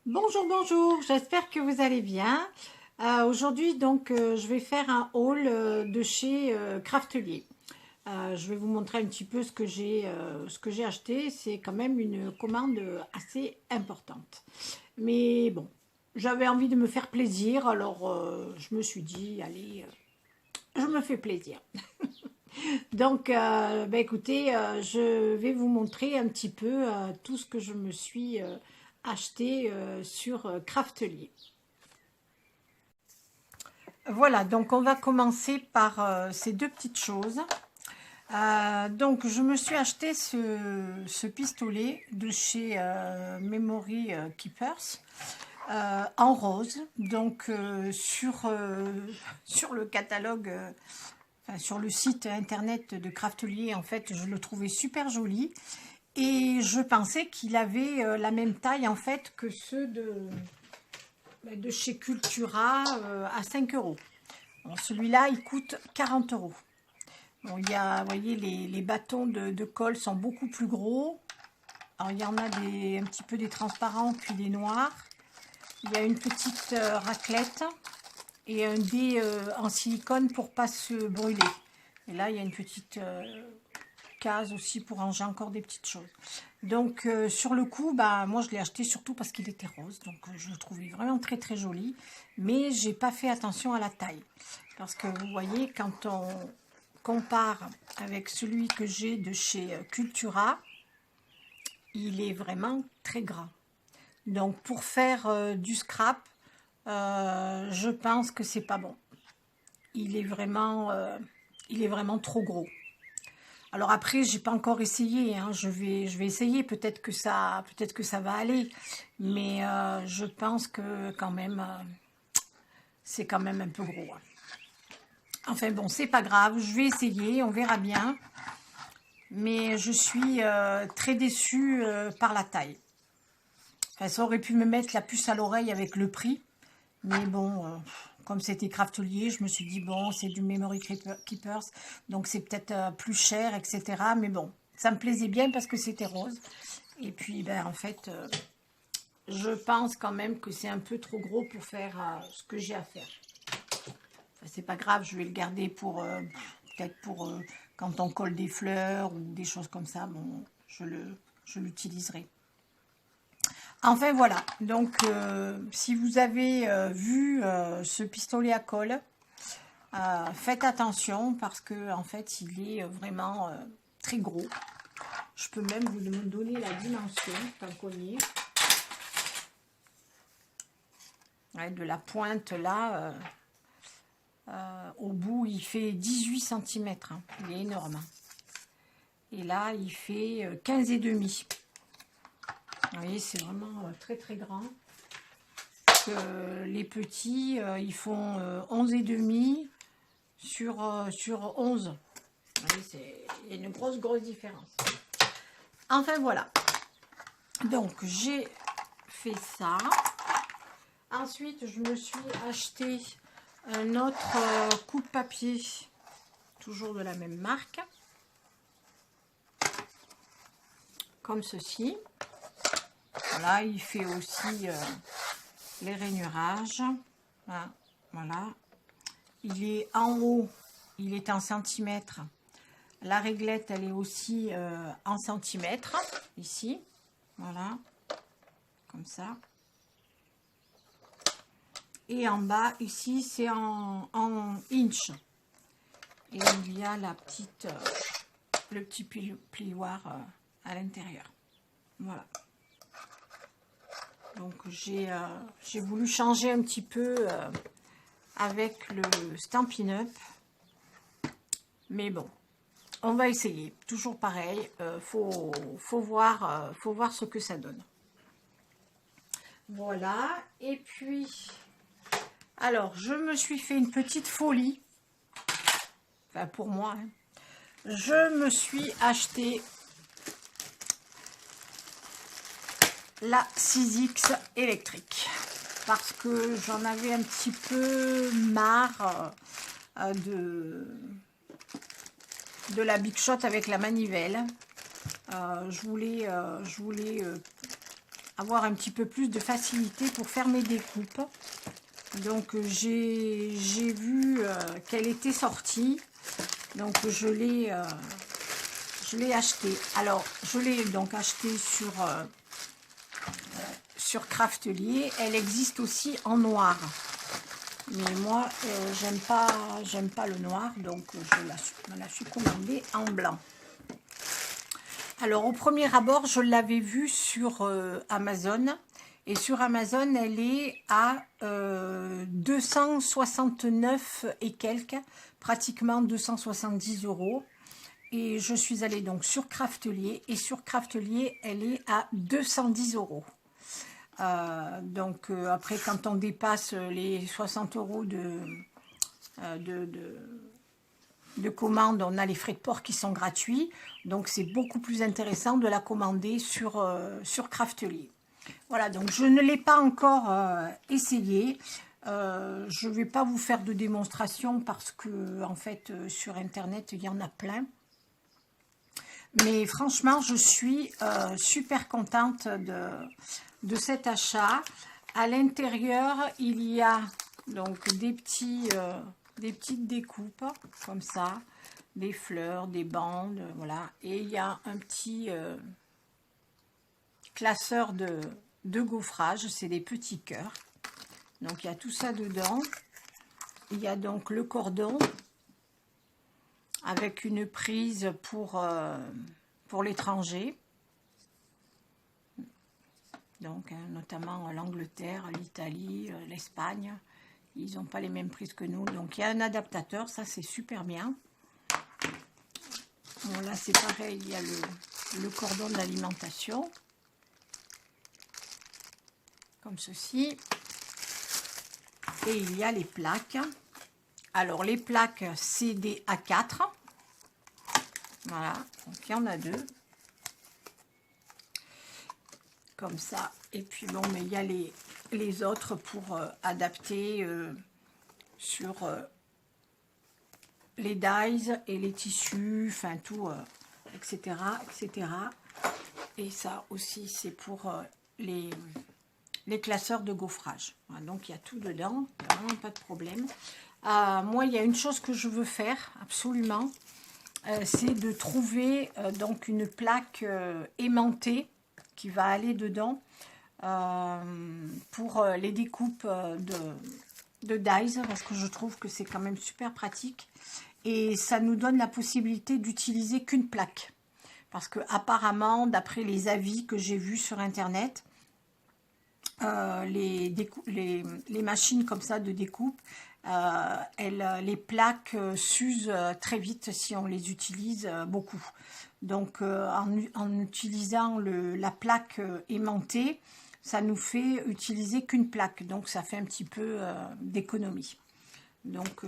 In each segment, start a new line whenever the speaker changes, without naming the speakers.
Bonjour, bonjour, j'espère que vous allez bien. Aujourd'hui, donc, je vais faire un haul de chez Craftelier. Je vais vous montrer un petit peu ce que j'ai acheté. C'est quand même une commande assez importante. Mais bon, j'avais envie de me faire plaisir, alors je me suis dit, allez, je me fais plaisir. Donc, écoutez, je vais vous montrer un petit peu tout ce que je me suis acheté sur Craftelier. Voilà, donc on va commencer par ces deux petites choses. Donc, je me suis acheté ce pistolet de chez Memory Keepers en rose. Donc, sur le catalogue, enfin, sur le site internet de Craftelier, en fait, je le trouvais super joli. Et je pensais qu'il avait la même taille, en fait, que ceux de chez Cultura à 5 euros. Bon, celui-là, il coûte 40 euros. Bon, il y a, vous voyez, les bâtons de colle sont beaucoup plus gros. Alors, il y en a un petit peu des transparents, puis des noirs. Il y a une petite raclette et un dé en silicone pour ne pas se brûler. Et là, il y a une petite case aussi pour ranger encore des petites choses. Donc, sur le coup, bah, moi, je l'ai acheté surtout parce qu'il était rose. Donc, je le trouvais vraiment très, très joli. Mais j'ai pas fait attention à la taille. Parce que vous voyez, quand on compare avec celui que j'ai de chez Cultura, il est vraiment très gras. Donc pour faire du scrap, je pense que c'est pas bon. Il est vraiment trop gros. Alors après, j'ai pas encore essayé, hein. Je vais essayer. Peut-être que ça va aller, mais je pense que quand même, c'est quand même un peu gros, hein. Enfin bon, c'est pas grave. Je vais essayer. On verra bien. Mais je suis très déçue par la taille. Enfin, ça aurait pu me mettre la puce à l'oreille avec le prix, mais bon, comme c'était Craftelier, je me suis dit, bon, c'est du Memory Keepers, donc c'est peut-être plus cher, etc. Mais bon, ça me plaisait bien parce que c'était rose. Et puis, ben, en fait, je pense quand même que c'est un peu trop gros pour faire ce que j'ai à faire. Enfin, c'est pas grave, je vais le garder pour, peut-être pour quand on colle des fleurs ou des choses comme ça, bon, je l'utiliserai. Enfin voilà, donc si vous avez vu ce pistolet à colle, faites attention parce que en fait il est vraiment très gros. Je peux même vous donner la dimension tant qu'on y est. Ouais, de la pointe là, au bout il fait 18 cm, hein. Il est énorme. Et là il fait 15 et demi. Vous voyez, c'est vraiment très très grand. Les petits, ils font 11 et demi sur 11. Vous voyez, il y a une grosse différence. Enfin voilà. Donc j'ai fait ça. Ensuite, je me suis acheté un autre coupe-papier, toujours de la même marque, comme ceci. Voilà, il fait aussi les rainurages. Voilà. Il est en haut, il est en centimètres. La réglette, elle est aussi en centimètres, ici. Voilà, comme ça. Et en bas, ici, c'est en inch. Et il y a le petit plioir à l'intérieur. Voilà. Donc, j'ai voulu changer un petit peu avec le Stampin' Up. Mais bon, on va essayer. Toujours pareil, faut voir ce que ça donne. Voilà. Et puis, alors, je me suis fait une petite folie. Enfin, pour moi, hein. Je me suis acheté la 6X électrique. Parce que j'en avais un petit peu marre de la Big Shot avec la manivelle. Je voulais avoir un petit peu plus de facilité pour faire mes découpes. Donc j'ai vu qu'elle était sortie, donc je l'ai acheté. Alors je l'ai donc acheté sur Craftelier. Elle existe aussi en noir, mais moi j'aime pas le noir, donc je me la suis commandée en blanc. Alors au premier abord je l'avais vue sur Amazon. Et sur Amazon, elle est à 269 et quelques, pratiquement 270 €. Et je suis allée donc sur Craftelier. Et sur Craftelier, elle est à 210 €. Après, quand on dépasse les 60 € de commande, on a les frais de port qui sont gratuits. Donc c'est beaucoup plus intéressant de la commander sur Craftelier. Voilà, donc je ne l'ai pas encore essayé. Je ne vais pas vous faire de démonstration parce que en fait sur internet il y en a plein. Mais franchement je suis super contente de cet achat. À l'intérieur il y a donc des petites découpes comme ça, des fleurs, des bandes, voilà. Et il y a un petit classeur de gaufrage, c'est des petits cœurs. Donc il y a tout ça dedans. Il y a donc le cordon avec une prise pour l'étranger. Donc notamment l'Angleterre, l'Italie, l'Espagne. Ils n'ont pas les mêmes prises que nous. Donc il y a un adaptateur, ça c'est super bien. Bon là c'est pareil, il y a le cordon d'alimentation. Comme ceci. Et il y a les plaques. Alors les plaques c'est des A4. Voilà, donc il y en a deux. Comme ça. Et puis bon, mais il y a les autres pour adapter sur les dies et les tissus, enfin tout, etc., etc. Et ça aussi c'est pour les classeurs de gaufrage. Voilà, donc il y a tout dedans, vraiment pas de problème. Moi, il y a une chose que je veux faire absolument, c'est de trouver donc une plaque aimantée qui va aller dedans pour les découpes de dies, parce que je trouve que c'est quand même super pratique et ça nous donne la possibilité d'utiliser qu'une plaque. Parce que apparemment, d'après les avis que j'ai vus sur internet, les machines comme ça de découpe, les plaques s'usent très vite si on les utilise beaucoup. Donc en utilisant la plaque aimantée, ça nous fait utiliser qu'une plaque, donc ça fait un petit peu d'économie. Donc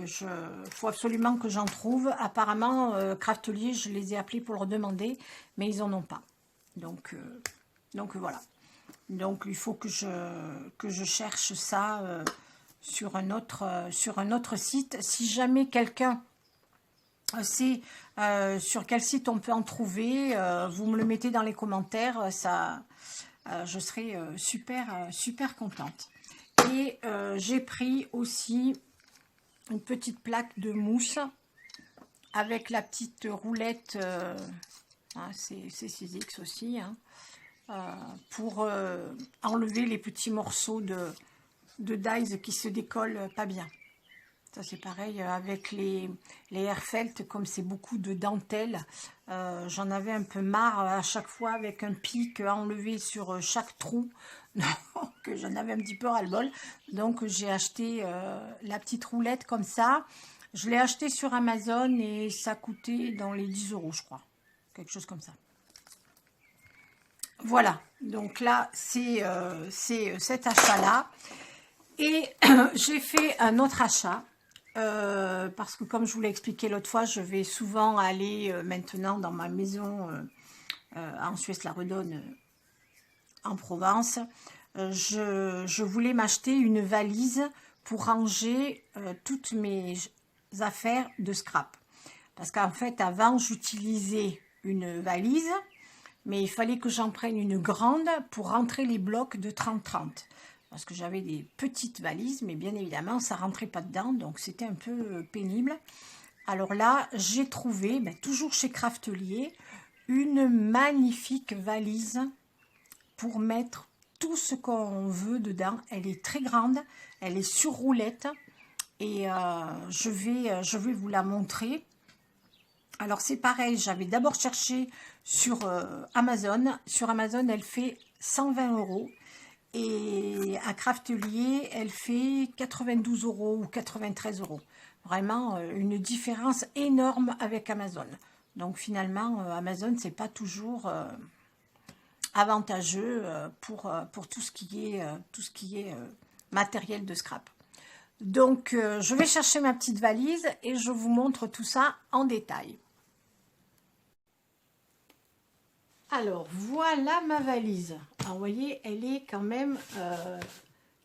faut absolument que j'en trouve. Apparemment Craftelier, je les ai appelés pour leur demander, mais ils en ont pas. Donc voilà. Donc il faut que je cherche ça sur un autre site. Si jamais quelqu'un sait sur quel site on peut en trouver, vous me le mettez dans les commentaires, je serai super contente. Et j'ai pris aussi une petite plaque de mousse avec la petite roulette, c'est 6X aussi, hein, pour enlever les petits morceaux de dies qui se décollent pas bien. Ça c'est pareil avec les Airfelt, comme c'est beaucoup de dentelle, j'en avais un peu marre à chaque fois avec un pic enlevé sur chaque trou, donc j'en avais un petit peu ras-le-bol. Donc j'ai acheté la petite roulette comme ça. Je l'ai acheté sur Amazon et ça coûtait dans les 10 € je crois, quelque chose comme ça. Voilà, donc là c'est cet achat-là. Et j'ai fait un autre achat, parce que comme je vous l'ai expliqué l'autre fois, je vais souvent aller maintenant dans ma maison en Suisse-la-Redonne, en Provence. Je voulais m'acheter une valise pour ranger toutes mes affaires de scrap. Parce qu'en fait, avant, j'utilisais une valise. Mais il fallait que j'en prenne une grande pour rentrer les blocs de 30-30. Parce que j'avais des petites valises, mais bien évidemment, ça ne rentrait pas dedans, donc c'était un peu pénible. Alors là, j'ai trouvé, toujours chez Craftelier, une magnifique valise pour mettre tout ce qu'on veut dedans. Elle est très grande, elle est sur roulette et je vais vous la montrer. Alors c'est pareil, j'avais d'abord cherché sur Amazon. Sur Amazon, elle fait 120 € et à Craftelier, elle fait 92 € ou 93 €. Vraiment une différence énorme avec Amazon. Donc finalement, Amazon, c'est pas toujours avantageux pour tout ce qui est matériel de scrap. Donc je vais chercher ma petite valise et je vous montre tout ça en détail. Alors voilà ma valise. Alors vous voyez, elle est quand même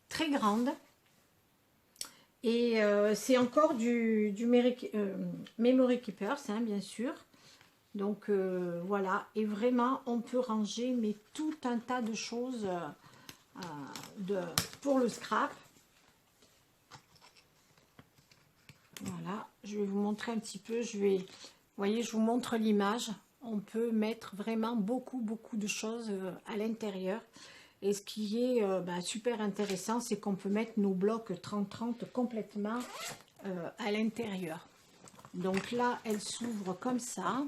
très grande. Et c'est encore du Memory Keepers, hein, bien sûr. Donc voilà, et vraiment on peut ranger mais tout un tas de choses pour le scrap. Voilà, je vais vous montrer un petit peu, vous voyez, je vous montre l'image. On peut mettre vraiment beaucoup de choses à l'intérieur. Et ce qui est super intéressant, c'est qu'on peut mettre nos blocs 30-30 complètement à l'intérieur. Donc là, elle s'ouvre comme ça.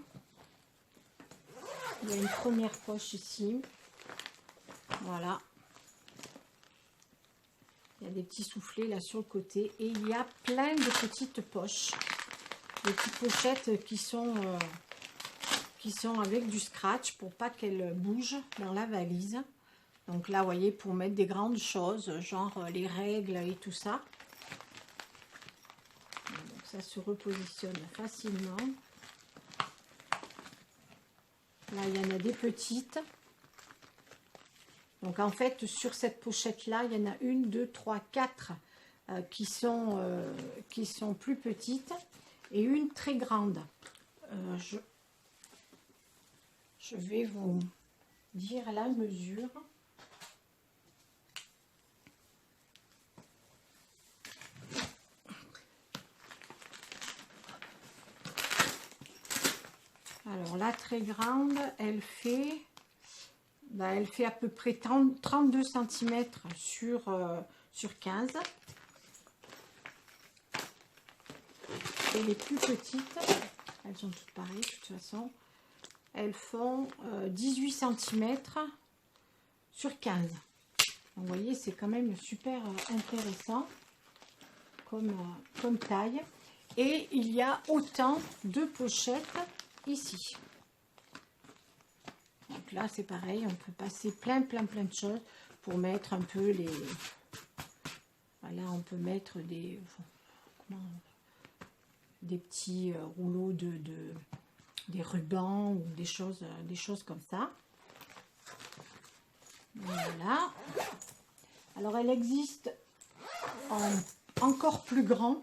Il y a une première poche ici. Voilà. Il y a des petits soufflets là sur le côté. Et il y a plein de petites poches. Des petites pochettes qui sont avec du scratch pour pas qu'elles bougent dans la valise. Donc là, vous voyez, pour mettre des grandes choses, genre les règles et tout ça. Donc ça se repositionne facilement. Là, il y en a des petites. Donc en fait, sur cette pochette-là, il y en a 1, 2, 3, 4 qui sont plus petites et une très grande. Je vais vous dire la mesure. Alors la très grande, elle fait à peu près 32 cm sur 15. Et les plus petites, elles sont toutes pareilles de toute façon, elles font 18 cm sur 15. Donc, vous voyez, c'est quand même super intéressant comme taille. Et il y a autant de pochettes ici. Donc là, c'est pareil, on peut passer plein de choses pour mettre un peu les... Voilà, on peut mettre des petits rouleaux des rubans ou des choses comme ça. Voilà. Alors, elle existe en encore plus grand.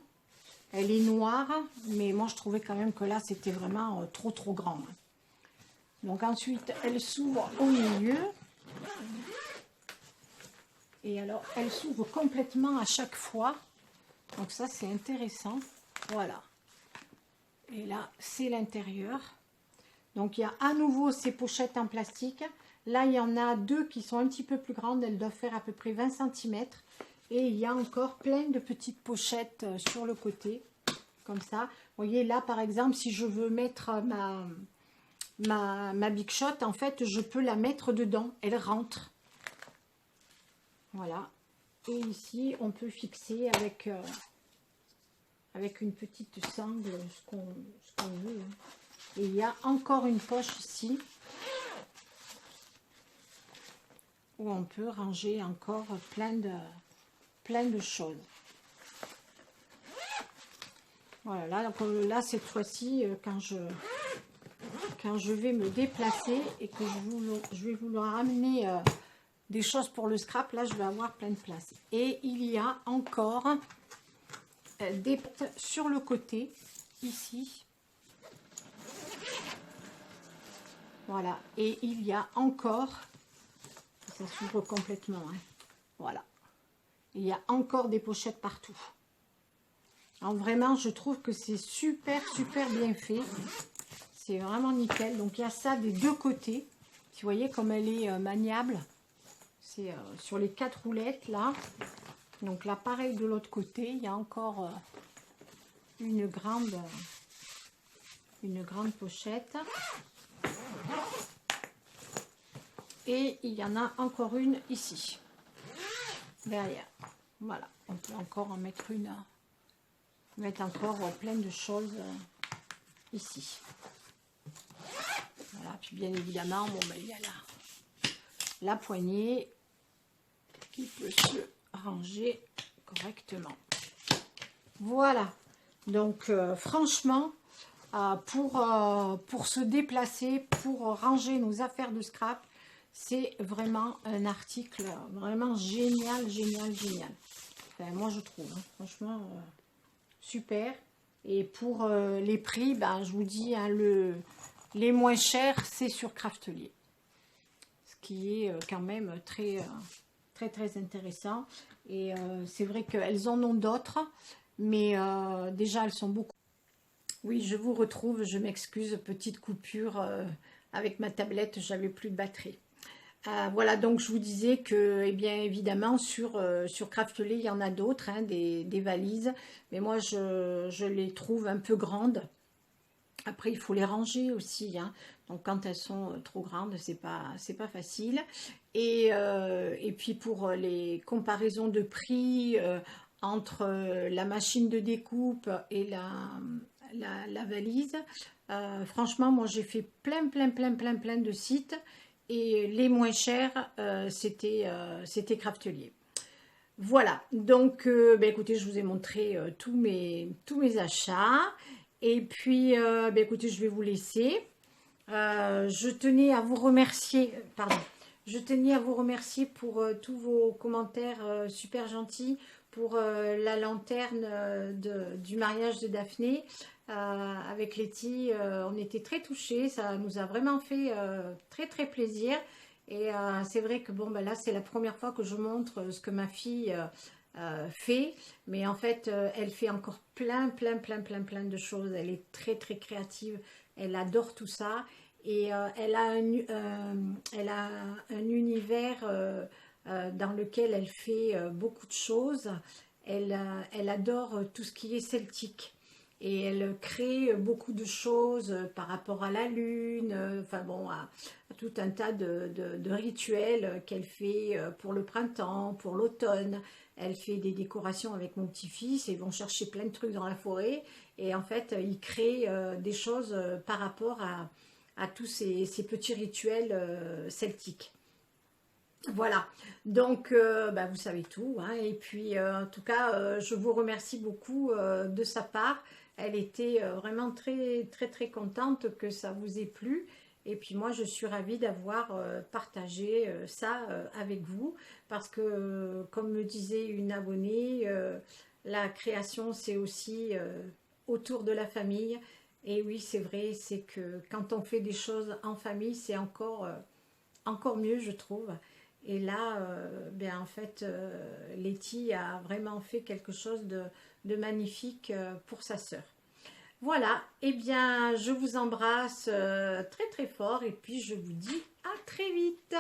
Elle est noire, mais moi, je trouvais quand même que là, c'était vraiment trop grand. Donc, ensuite, elle s'ouvre au milieu. Et alors, elle s'ouvre complètement à chaque fois. Donc, ça, c'est intéressant. Voilà. Et là, c'est l'intérieur. Donc, il y a à nouveau ces pochettes en plastique. Là, il y en a deux qui sont un petit peu plus grandes. Elles doivent faire à peu près 20 cm. Et il y a encore plein de petites pochettes sur le côté. Comme ça. Vous voyez, là, par exemple, si je veux mettre ma Big Shot, en fait, je peux la mettre dedans. Elle rentre. Voilà. Et ici, on peut fixer avec une petite sangle ce qu'on veut. Et il y a encore une poche ici où on peut ranger encore plein de choses. Voilà, donc là cette fois-ci, quand je vais me déplacer et que je vais vouloir amener des choses pour le scrap, là je vais avoir plein de place. Et il y a encore des portes sur le côté, ici. Voilà, et il y a encore, ça s'ouvre complètement, hein. Voilà, il y a encore des pochettes partout. Alors vraiment, je trouve que c'est super, super bien fait. C'est vraiment nickel. Donc il y a ça des deux côtés. Vous voyez comme elle est maniable. C'est sur les 4 roulettes là. Donc là, pareil de l'autre côté, il y a encore une grande pochette. Et il y en a encore une ici, derrière. Voilà, on peut encore en mettre une, mettre encore plein de choses ici. Voilà, puis bien évidemment, bon, ben, il y a la poignée qui peut se ranger correctement. Voilà, donc franchement, pour se déplacer, pour ranger nos affaires de scrap, c'est vraiment un article vraiment génial, génial, génial. Enfin, moi je trouve, hein, franchement, super. Et pour les prix, ben, je vous dis, hein, les moins chers, c'est sur Craftelier. Ce qui est quand même très, très intéressant. Et c'est vrai qu'elles en ont d'autres, mais déjà elles sont beaucoup. Oui, je vous retrouve, je m'excuse, petite coupure avec ma tablette, j'avais plus de batterie. Voilà, donc je vous disais que, eh bien évidemment, sur Craftelier, il y en a d'autres, hein, des valises, mais moi je les trouve un peu grandes. Après, il faut les ranger aussi, hein. Donc quand elles sont trop grandes, c'est pas facile. Et puis pour les comparaisons de prix entre la machine de découpe et la valise, franchement, moi j'ai fait plein de sites. Et les moins chers, c'était Craftelier. Voilà, donc ben écoutez, je vous ai montré tous mes achats. Et puis, ben écoutez, je vais vous laisser. Je tenais à vous remercier, pardon, je tenais à vous remercier pour tous vos commentaires super gentils, pour la lanterne du mariage de Daphné avec Letty. On était très touchés, ça nous a vraiment fait très plaisir. Et c'est vrai que bon, ben là, c'est la première fois que je montre ce que ma fille fait, mais en fait, elle fait encore plein de choses. Elle est très créative, elle adore tout ça. Et elle a un univers dans lequel elle fait beaucoup de choses. Elle adore tout ce qui est celtique. Et elle crée beaucoup de choses par rapport à la lune, enfin bon, à tout un tas de rituels qu'elle fait pour le printemps, pour l'automne. Elle fait des décorations avec mon petit-fils, ils vont chercher plein de trucs dans la forêt. Et en fait, ils créent des choses par rapport à tous ces petits rituels celtiques. Voilà, donc bah, vous savez tout, hein. Et puis en tout cas, je vous remercie beaucoup de sa part. Elle était vraiment très contente que ça vous ait plu. Et puis moi, je suis ravie d'avoir partagé ça avec vous. Parce que, comme me disait une abonnée, la création, c'est aussi autour de la famille. Et oui, c'est vrai, c'est que quand on fait des choses en famille, c'est encore mieux, je trouve. Et là, ben en fait, Letty a vraiment fait quelque chose de magnifique pour sa sœur. Voilà, et bien, je vous embrasse très fort et puis je vous dis à très vite.